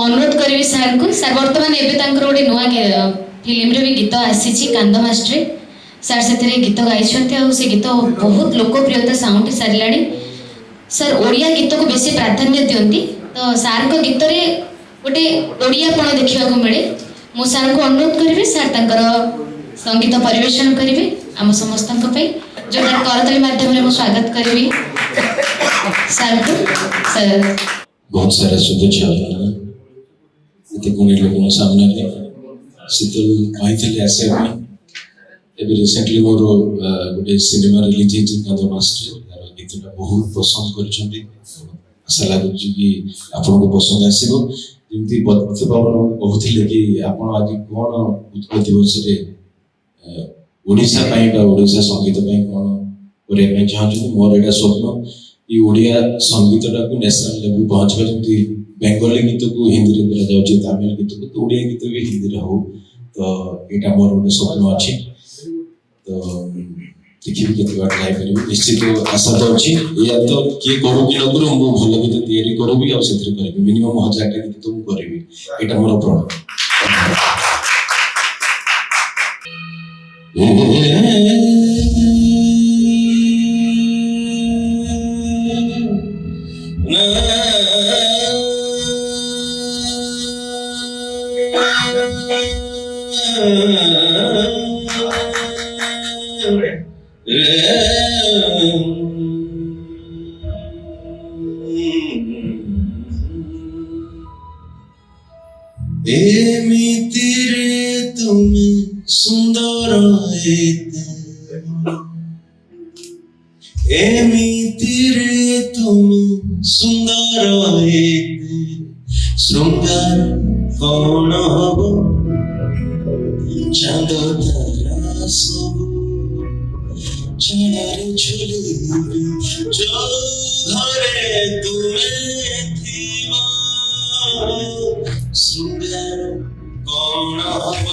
अनुरोध करी सार को सर बर्तमान एवं गोटे नुआ फिल्म रे भी गीत आसी कांद मास्टर सर से गीत गाई से गीत बहुत लोकप्रियता साउंड सारा सर ओडिया गीत को बेसी प्राधान्य दिंती तो सार को गीत रे गोटे ओडियापण देखा मिले मु सार को अनुरोध करी सार संगीत परिवेशन करेंगे आम समस्त जो करताली माध्यम स्वागत करी सार को सर बहुत सारा शुभेच्छा लोगों सामने शीतल कही आसा रिसेंटली मोर गोटे सिनेमा रिलीज होती कांद मास्टर गीतटा बहुत पसंद कर आशा लगुच कि आपको पसंद आसो जमी पवन कहते कि आप आज कौन उत्कल दिवस ओडिशा ओडिशा संगीत कौन करने चाहते मोर यहाँ स्वप्न कि ओडिया संगीतटा को नेशनल लेवल पहुँचवा जमी बेंगली गीत को हिंदी में करा जाउछि तमिल गीत को तो ओडिया गीत भी हिंदी रे हो तो एटा मोर गोटे स्वप्न अच्छी तो देखिए केते बार ट्राई करिबी निश्चित आशा तो अच्छी या तो किए करू कि न करू मु भल गीत तैयारी करबी आ सेतिर करबी मिनिमम 1000 टा गीत तो मु करबी एटा मोर प्रण एमिति रे तुम सुंदर एमिति रे तुम सुंदर श्रृंगार कौन हब चांद तारा सब चार झुलबी जो घरे तुम्हें थीवा श्रृंगार कौन हब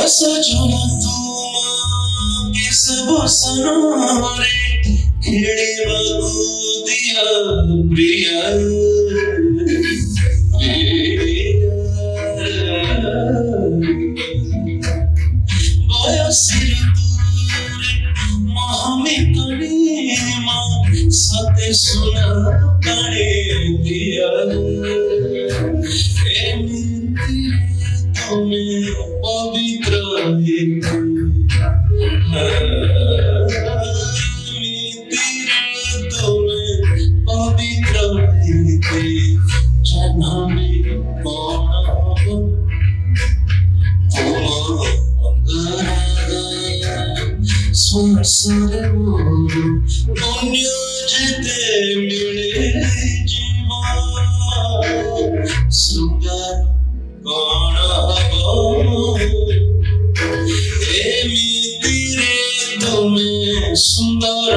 सजना तुम किस बसनारे खेड़े बगु दिया प्रिया बयसिर दूरे महामी कणी मां सते सुना कणे दिया तुम्हें पवित्र तुम्हें पवित्र जन्मे कौन स्वर्सरे पुण्य जिते मिले जीवन ଶୃଙ୍ଗାର କଣ ହବ ଏମିତିରେ ତୁମେ ସୁନ୍ଦର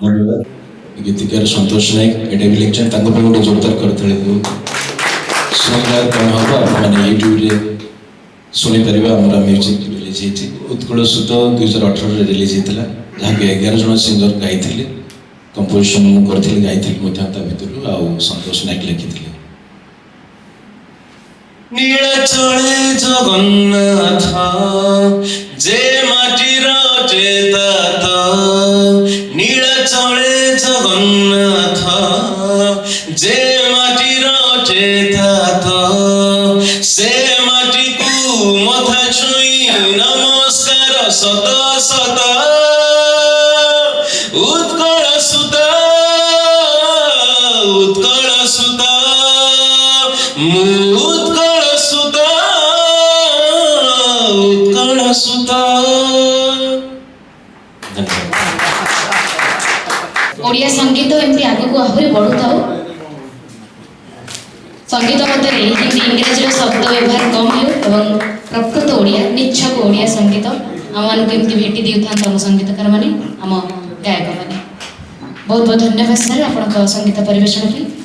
धन्यवाद गीतिकार संतोष नायक एटा भी लेक्चर तांको पे गोटे जोरदार करथले सुनला कौन हबा माने यूट्यूब रे सुनी परिबा हमरा म्यूजिक रिलीज हेछि उत्कल सुत 2018 रे रिलीज हेतला जहा के 11 जन सिंगर गाइथिले कंपोजिशन मु करथिले गाइथिले मध्य ता भितरु आ संतोष नायक लिखिथिले नीलाचले जगन्नाथ जे माटीर चेतात नीलाचले जगन्नाथ जे माटीर चेतात से माटी को मथा छुई नमस्कार सत सत उत्कल सुता उत्कल सुता ओडिया संगीत एमती आगक आहरी बढ़ुताओ संगीत मत हिंदी इंग्रेजी शब्द व्यवहार कम हो एवं प्रकृत ओडिया निच्छक ओडिया संगीत आम केमती भेटी देउथान आम संगीतकार माने आम गायक माने बहुत बहुत धन्यवाद सर आपण संगीत परिवेशन पे।